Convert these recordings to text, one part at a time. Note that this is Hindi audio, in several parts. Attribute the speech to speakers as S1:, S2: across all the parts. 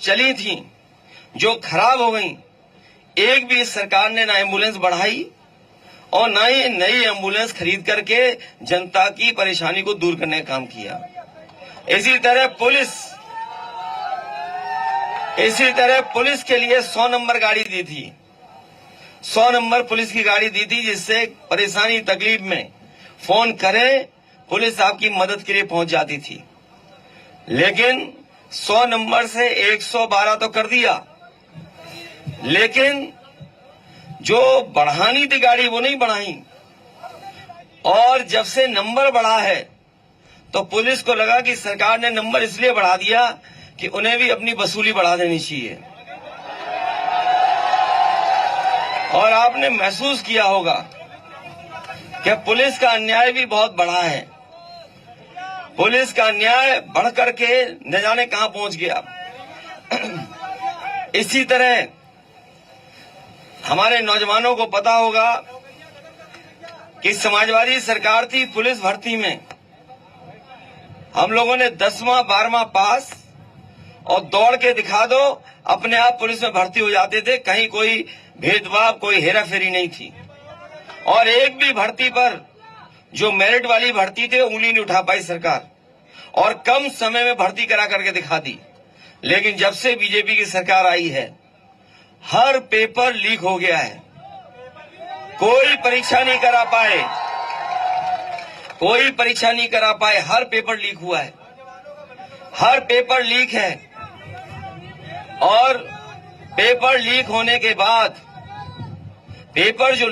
S1: चली थी जो खराब हो गई, एक भी इस सरकार ने ना एम्बुलेंस बढ़ाई और ना ही नई एम्बुलेंस खरीद करके जनता की परेशानी को दूर करने का काम किया। इसी तरह पुलिस के लिए 100 नंबर गाड़ी दी थी, 100 नंबर पुलिस की गाड़ी दी थी, जिससे परेशानी तकलीफ में फोन करें पुलिस आपकी मदद के लिए पहुंच जाती थी। लेकिन 100 नंबर से 112 तो कर दिया, लेकिन जो बढ़ानी थी गाड़ी वो नहीं बढ़ाई। और जब से नंबर बढ़ा है तो पुलिस को लगा कि सरकार ने नंबर इसलिए बढ़ा दिया कि उन्हें भी अपनी वसूली बढ़ा देनी चाहिए। और आपने महसूस किया होगा कि पुलिस का अन्याय भी बहुत बढ़ा है। पुलिस का अन्याय बढ़ करके न जाने कहां पहुंच गया। इसी तरह हमारे नौजवानों को पता होगा कि समाजवादी सरकार थी, पुलिस भर्ती में हम लोगों ने 10वां 12वां पास और दौड़ के दिखा दो, अपने आप पुलिस में भर्ती हो जाते थे। कहीं कोई भेदभाव, कोई हेराफेरी नहीं थी। और एक भी भर्ती पर जो मेरिट वाली भर्ती थे उंगली नहीं उठा पाई सरकार, और कम समय में भर्ती करा करके दिखा दी। लेकिन जब से बीजेपी की सरकार आई है, हर पेपर लीक हो गया है। कोई परीक्षा नहीं करा पाए, हर पेपर लीक हुआ है, हर पेपर लीक है। और पेपर लीक होने के बाद पेपर जो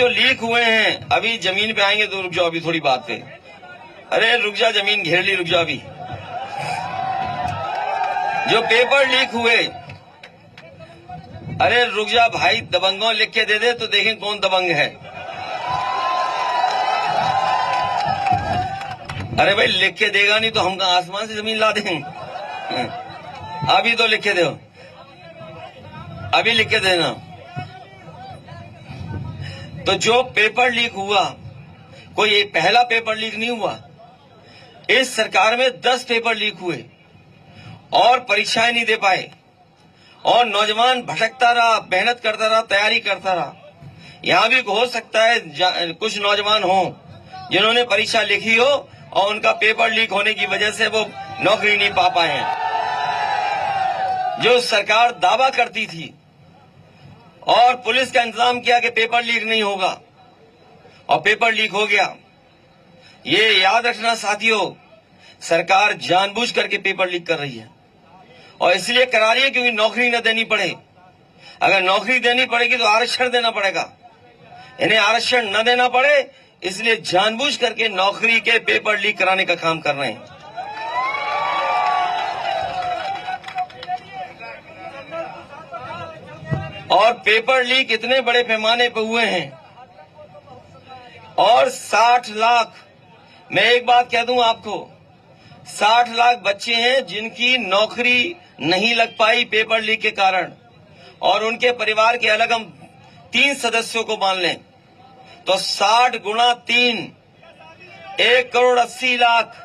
S1: लीक हुए हैं अभी जमीन पे आएंगे तो रुक जाओ, अभी थोड़ी बात पे। अरे रुक जा, जमीन घेर ली, रुक जा। अभी जो पेपर लीक हुए, अरे रुक जा भाई, दबंगों लिख के दे दे तो देखें कौन दबंग है। अरे भाई लिख के देगा नहीं तो हम आसमान से जमीन ला देंगे। अभी तो लिख के दो, अभी लिख के देना। तो जो पेपर लीक हुआ, कोई एक पहला पेपर लीक नहीं हुआ। इस सरकार में 10 पेपर लीक हुए और परीक्षाएं नहीं दे पाए, और नौजवान भटकता रहा, मेहनत करता रहा, तैयारी करता रहा। यहां भी हो सकता है कुछ नौजवान हो जिन्होंने परीक्षा लिखी हो और उनका पेपर लीक होने की वजह से वो नौकरी नहीं पा पाए हैं। जो सरकार दावा करती थी और पुलिस का इंतजाम किया कि पेपर लीक नहीं होगा, और पेपर लीक हो गया। ये याद रखना साथियों, सरकार जानबूझ करके पेपर लीक कर रही है, और इसलिए करा रही है क्योंकि नौकरी न देनी पड़े। अगर नौकरी देनी पड़ेगी तो आरक्षण देना पड़ेगा, इन्हें आरक्षण न देना पड़े, इसलिए जानबूझ करके नौकरी के पेपर लीक कराने का काम कर रहे हैं। और पेपर लीक इतने बड़े पैमाने पर हुए हैं, और 60 लाख, मैं एक बात कह दूं आपको, 60 लाख बच्चे हैं जिनकी नौकरी नहीं लग पाई पेपर लीक के कारण। और उनके परिवार के अलग हम 3 सदस्यों को मान लें तो 60 गुणा 3, 1,80,00,000 लाख।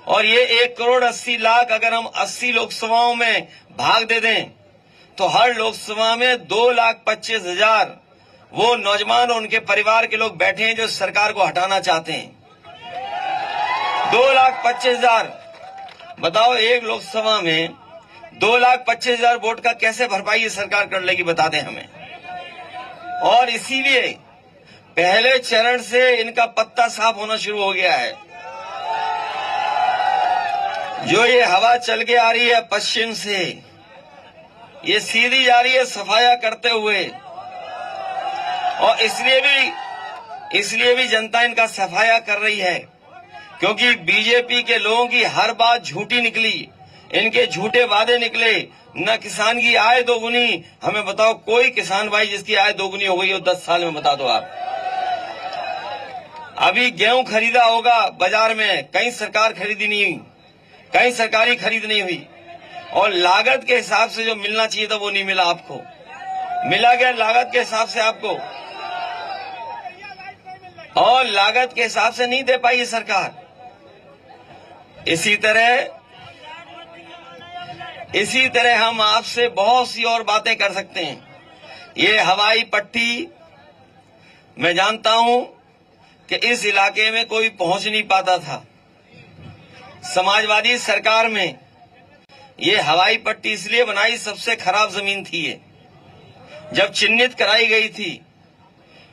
S1: और ये 1,80,00,000 लाख अगर हम 80 लोकसभाओं में भाग दे दें तो हर लोकसभा में 2,25,000 वो नौजवान और उनके परिवार के लोग बैठे हैं जो सरकार को हटाना चाहते हैं। 2,25,000, बताओ एक लोकसभा में 2,25,000 वोट का कैसे भरपाई ये सरकार कर लेगी, बता दें हमें। और इसीलिए पहले चरण से इनका पत्ता साफ होना शुरू हो गया है। जो ये हवा चल के आ रही है पश्चिम से, ये सीधी जा रही है सफाया करते हुए, और इसलिए भी जनता इनका सफाया कर रही है, क्योंकि बीजेपी के लोगों की हर बात झूठी निकली, इनके झूठे वादे निकले। न किसान की आय दोगुनी, हमें बताओ कोई किसान भाई जिसकी आय दोगुनी हो गई हो 10 साल में, बता दो आप। अभी गेहूं खरीदा होगा बाजार में, कहीं सरकार खरीदी नहीं हुई, कहीं सरकारी खरीद नहीं हुई, और लागत के हिसाब से जो मिलना चाहिए था वो नहीं मिला आपको। मिला गया लागत के हिसाब से आपको, और लागत के हिसाब से नहीं दे पाई ये सरकार। इसी तरह हम आपसे बहुत सी और बातें कर सकते हैं। ये हवाई पट्टी, मैं जानता हूं कि इस इलाके में कोई पहुंच नहीं पाता था। समाजवादी सरकार में ये हवाई पट्टी इसलिए बनाई, सबसे खराब जमीन थी ये, जब चिन्हित कराई गई थी।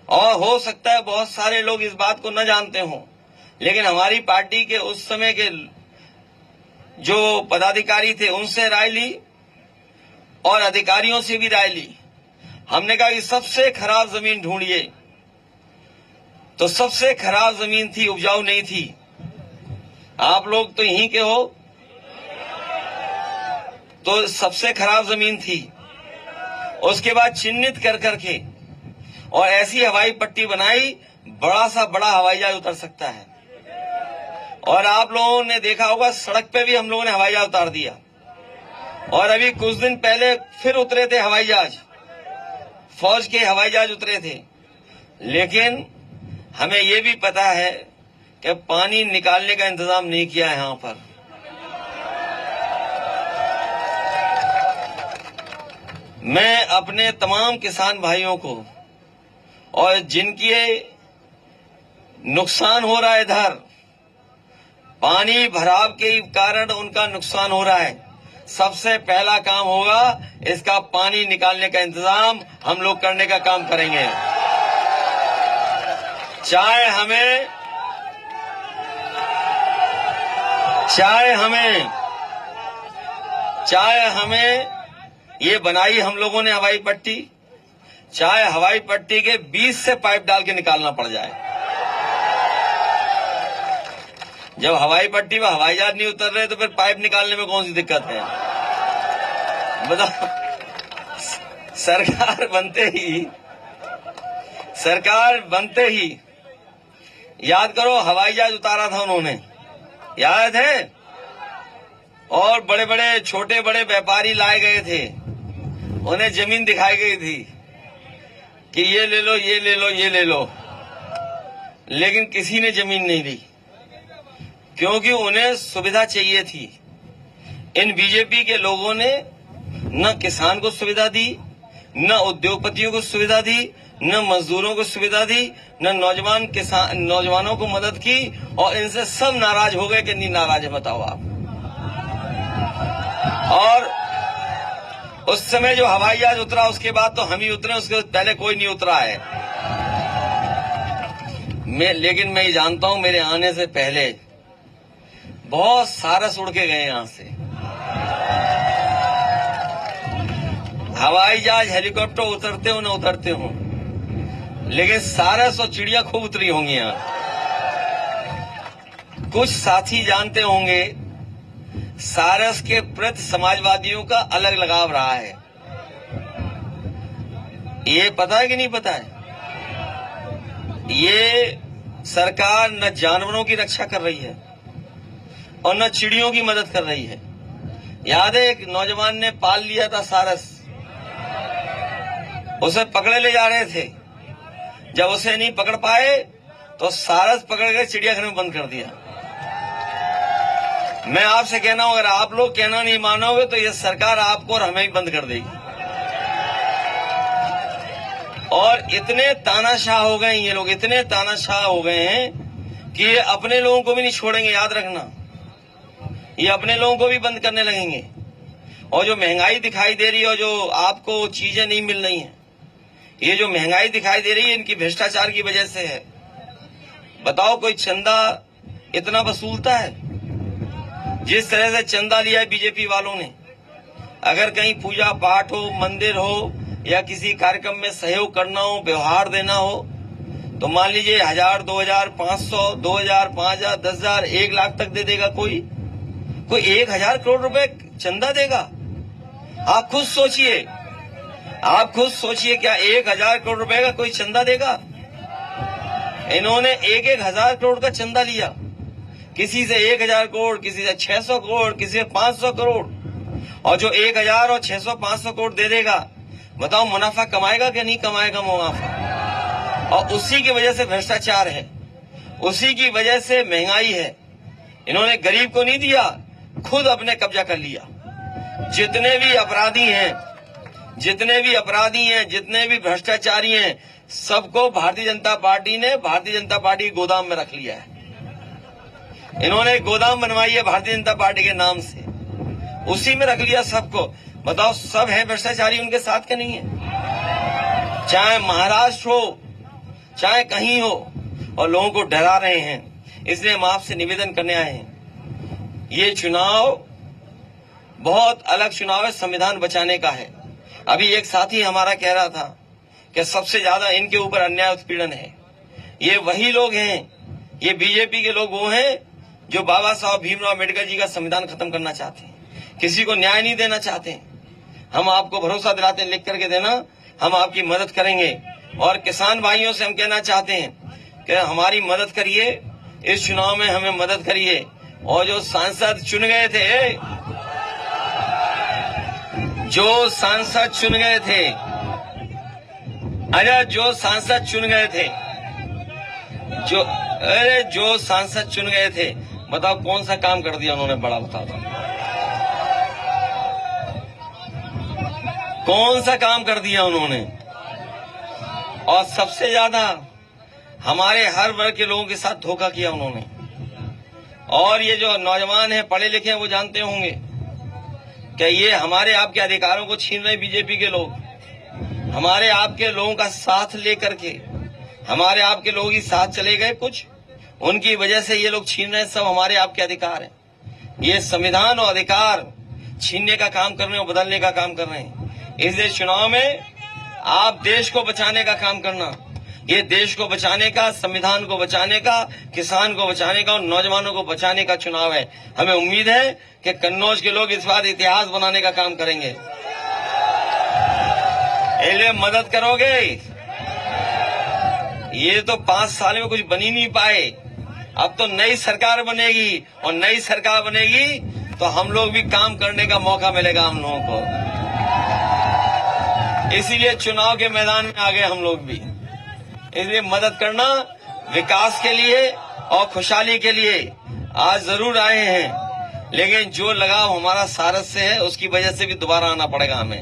S1: और हो सकता है बहुत सारे लोग इस बात को न जानते हों, लेकिन हमारी पार्टी के उस समय के जो पदाधिकारी थे उनसे राय ली और अधिकारियों से भी राय ली। हमने कहा कि सबसे खराब जमीन ढूंढिए, तो सबसे खराब जमीन थी, उपजाऊ नहीं थी। आप लोग तो यहीं के हो, तो सबसे खराब जमीन थी। उसके बाद चिन्हित कर करके और ऐसी हवाई पट्टी बनाई, बड़ा सा बड़ा हवाई जहाज उतर सकता है। और आप लोगों ने देखा होगा सड़क पे भी हम लोगों ने हवाई जहाज उतार दिया। और अभी कुछ दिन पहले फिर उतरे थे हवाई जहाज, फौज के हवाई जहाज उतरे थे। लेकिन हमें ये भी पता है कि पानी निकालने का इंतजाम नहीं किया है यहां पर। मैं अपने तमाम किसान भाइयों को और जिनके नुकसान हो रहा है, इधर पानी भराव के कारण उनका नुकसान हो रहा है, सबसे पहला काम होगा इसका पानी निकालने का इंतजाम हम लोग करने का काम करेंगे। चाहे हमें ये बनाई हम लोगों ने हवाई पट्टी, चाहे हवाई पट्टी के बीच से पाइप डाल के निकालना पड़ जाए। जब हवाई पट्टी में हवाई जहाज नहीं उतर रहे तो फिर पाइप निकालने में कौन सी दिक्कत है? बताओ। सरकार बनते ही याद करो, हवाई जहाज उतारा था उन्होंने, याद है? और बड़े बड़े छोटे बड़े व्यापारी लाए गए थे, उन्हें जमीन दिखाई गई थी कि ये ले लो, ये ले लो, ये ले लो। लेकिन किसी ने जमीन नहीं ली, क्योंकि उन्हें सुविधा चाहिए थी। इन बीजेपी के लोगों ने न किसान को सुविधा दी, न उद्योगपतियों को सुविधा दी, न मजदूरों को सुविधा दी, न नौजवानों को मदद की। और इनसे सब नाराज हो गए कि नहीं नाराज है, बताओ आप। और उस समय जो हवाई जहाज उतरा, उसके बाद तो हम ही उतरे, उसके पहले कोई नहीं उतरा है। लेकिन मैं ये जानता हूं, मेरे आने से पहले बहुत सारस उड़ के गए यहां से। हवाई जहाज हेलीकॉप्टर उतरते हो न उतरते हो, लेकिन सारस और चिड़िया खूब उतरी होंगी यहां। कुछ साथी जानते होंगे, सारस के प्रति समाजवादियों का अलग लगाव रहा है। ये पता है कि नहीं पता है? ये सरकार न जानवरों की रक्षा कर रही है और न चिड़ियों की मदद कर रही है। याद है, एक नौजवान ने पाल लिया था सारस, उसे पकड़े ले जा रहे थे। जब उसे नहीं पकड़ पाए तो सारस पकड़ कर चिड़ियाघर में बंद कर दिया। मैं आपसे कहना हूं, अगर आप लोग कहना नहीं मानोगे तो ये सरकार आपको और हमें ही बंद कर देगी। और इतने तानाशाह हो गए ये लोग, इतने तानाशाह हो गए हैं कि ये अपने लोगों को भी नहीं छोड़ेंगे। याद रखना, ये अपने लोगों को भी बंद करने लगेंगे। और जो महंगाई दिखाई दे रही है और जो आपको चीजें नहीं मिल रही हैं, ये जो महंगाई दिखाई दे रही है इनकी भ्रष्टाचार की वजह से है। बताओ, कोई चंदा इतना वसूलता है? जिस तरह से चंदा लिया है बीजेपी वालों ने, अगर कहीं पूजा पाठ हो, मंदिर हो या किसी कार्यक्रम में सहयोग करना हो, व्यवहार देना हो, तो मान लीजिए 1000, 2000, 500, 2000, 5000, 10,000, 1 लाख तक दे देगा। कोई 1000 करोड़ रुपए चंदा देगा? आप खुद सोचिए, क्या 1000 करोड़ रुपए का कोई चंदा देगा? इन्होंने 1,000 करोड़ का चंदा लिया, किसी से 1000 करोड़, किसी से 600 करोड़, किसी से 500 करोड़। और जो 1000 और 600, 500 करोड़ दे देगा, बताओ मुनाफा कमाएगा कि नहीं कमाएगा मुनाफा? और उसी की वजह से भ्रष्टाचार है, उसी की वजह से महंगाई है, इन्होंने गरीब को नहीं दिया, खुद अपने कब्जा कर लिया। जितने भी अपराधी हैं, जितने भी भ्रष्टाचारी हैं, सबको भारतीय जनता पार्टी ने भारतीय जनता पार्टी के गोदाम में रख लिया है। इन्होंने गोदाम बनवाई है भारतीय जनता पार्टी के नाम से, उसी में रख लिया सबको। बताओ, सब है भ्रष्टाचारी उनके साथ के नहीं है? चाहे महाराष्ट्र हो, चाहे कहीं हो, और लोगों को डरा रहे हैं। इसलिए हम आपसे निवेदन करने आए हैं, ये चुनाव बहुत अलग चुनाव है, संविधान बचाने का है। अभी एक साथी हमारा कह रहा था कि सबसे ज्यादा इनके ऊपर अन्याय उत्पीड़न है। ये वही लोग हैं, ये बीजेपी के लोग वो हैं जो बाबा साहब भीमराव अम्बेडकर जी का संविधान खत्म करना चाहते हैं, किसी को न्याय नहीं देना चाहते। हम आपको भरोसा दिलाते हैं, लिख करके देना, हम आपकी मदद करेंगे। और किसान भाइयों से हम कहना चाहते हैं कि हमारी मदद करिए, इस चुनाव में हमें मदद करिए। और जो सांसद चुन गए थे, जो सांसद चुन गए थे, अरे जो सांसद चुन गए थे, जो सांसद चुन गए थे, बताओ कौन सा काम कर दिया उन्होंने बड़ा? बताओ कौन सा काम कर दिया उन्होंने? और सबसे ज्यादा हमारे हर वर्ग के लोगों के साथ धोखा किया उन्होंने। और ये जो नौजवान हैं, पढ़े लिखे हैं, वो जानते होंगे कि ये हमारे आपके अधिकारों को छीन रहे बीजेपी के लोग। हमारे आपके लोगों का साथ लेकर के हमारे आपके लोग ही साथ चले गए, कुछ उनकी वजह से ये लोग छीन रहे हैं सब हमारे आपके अधिकार हैं। ये संविधान और अधिकार छीनने का काम कर रहे हैं और बदलने का काम कर रहे हैं। इसलिए चुनाव में आप देश को बचाने का काम करना, ये देश को बचाने का, संविधान को बचाने का, किसान को बचाने का और नौजवानों को बचाने का चुनाव है। हमें उम्मीद है कि कन्नौज के लोग इस बार इतिहास बनाने का काम करेंगे। इसलिए मदद करोगे? ये तो 5 साल में कुछ बन ही नहीं पाए, अब तो नई सरकार बनेगी, और नई सरकार बनेगी तो हम लोग भी काम करने का मौका मिलेगा हम लोगों को। इसीलिए चुनाव के मैदान में आ गए हम लोग भी। इसलिए मदद करना, विकास के लिए और खुशहाली के लिए आज जरूर आए हैं, लेकिन जो लगाव हमारा सारस से है उसकी वजह से भी दोबारा आना पड़ेगा हमें।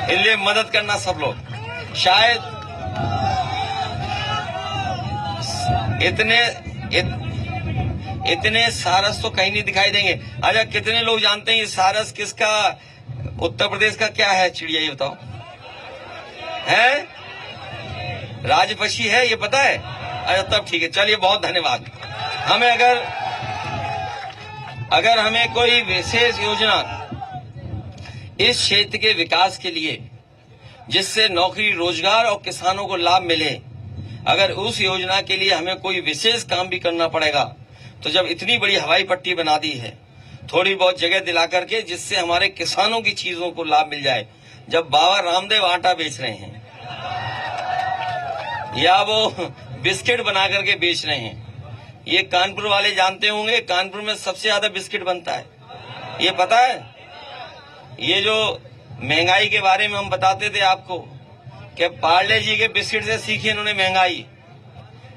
S1: इसलिए मदद करना सब लोग। शायद इतने सारस तो कहीं नहीं दिखाई देंगे। अच्छा, कितने लोग जानते हैं ये सारस किसका, उत्तर प्रदेश का क्या है चिड़िया, ये बताओ? है राजपक्षी है, ये पता है? अच्छा तब ठीक है, चलिए बहुत धन्यवाद। हमें अगर हमें कोई विशेष योजना इस क्षेत्र के विकास के लिए, जिससे नौकरी, रोजगार और किसानों को लाभ मिले, अगर उस योजना के लिए हमें कोई विशेष काम भी करना पड़ेगा, तो जब इतनी बड़ी हवाई पट्टी बना दी है, थोड़ी बहुत जगह दिला करके, जिससे हमारे किसानों की चीजों को लाभ मिल जाए। जब बाबा रामदेव आटा बेच रहे हैं या वो बिस्किट बना करके बेच रहे हैं, ये कानपुर वाले जानते होंगे, कानपुर में सबसे ज्यादा बिस्किट बनता है, ये पता है? ये जो महंगाई के बारे में हम बताते थे आपको कि पार्ले जी के बिस्किट से सीखी इन्होंने महंगाई।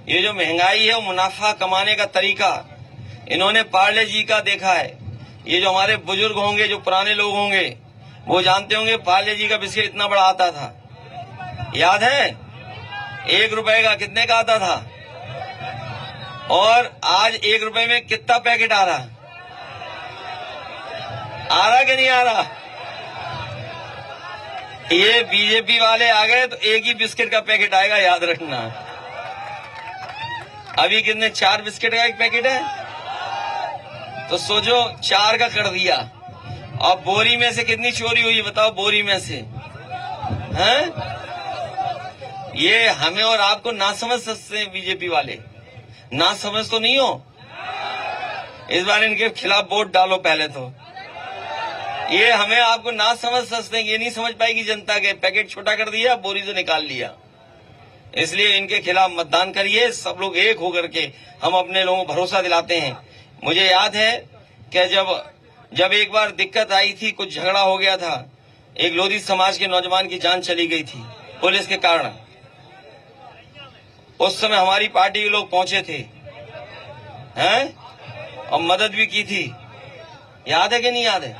S1: ये जो महंगाई है वो मुनाफा कमाने का तरीका इन्होंने पार्ले जी का देखा है। ये जो हमारे बुजुर्ग होंगे, जो पुराने लोग होंगे, वो जानते होंगे पार्ले जी का बिस्किट इतना बड़ा आता था, याद है? 1 रुपए का कितने का आता था? और आज 1 रुपए में कितना पैकेट आ रहा कि नहीं आ रहा? ये बीजेपी वाले आ गए तो एक ही बिस्किट का पैकेट आएगा, याद रखना। अभी कितने, 4 बिस्किट का एक पैकेट है, तो सोचो 4 का कर दिया। और बोरी में से कितनी चोरी हुई बताओ? बोरी में से हैं? ये हमें और आपको ना समझ सकते हैं बीजेपी वाले, ना समझ तो नहीं हो। इस बार इनके खिलाफ वोट डालो पहले तो। ये हमें आपको ना समझ सकते हैं, ये नहीं समझ पाएगी जनता के, पैकेट छोटा कर दिया, बोरी से निकाल लिया। इसलिए इनके खिलाफ मतदान करिए, सब लोग एक होकर के। हम अपने लोगों को भरोसा दिलाते हैं। मुझे याद है कि जब एक बार दिक्कत आई थी, कुछ झगड़ा हो गया था, एक लोधी समाज के नौजवान की जान चली गई थी पुलिस के कारण। उस समय हमारी पार्टी के लोग पहुंचे थे हैं, और मदद भी की थी। याद है कि नहीं याद है?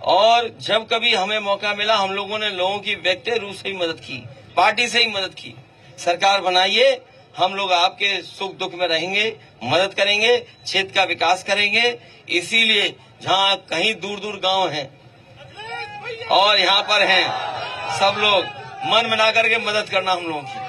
S1: और जब कभी हमें मौका मिला हम लोगों ने लोगों की व्यक्तिगत रूप से ही मदद की, पार्टी से ही मदद की। सरकार बनाइए, हम लोग आपके सुख दुख में रहेंगे, मदद करेंगे, क्षेत्र का विकास करेंगे। इसीलिए जहाँ कहीं दूर दूर गांव हैं और यहाँ पर हैं, सब लोग मन बना करके मदद करना हम लोगों की।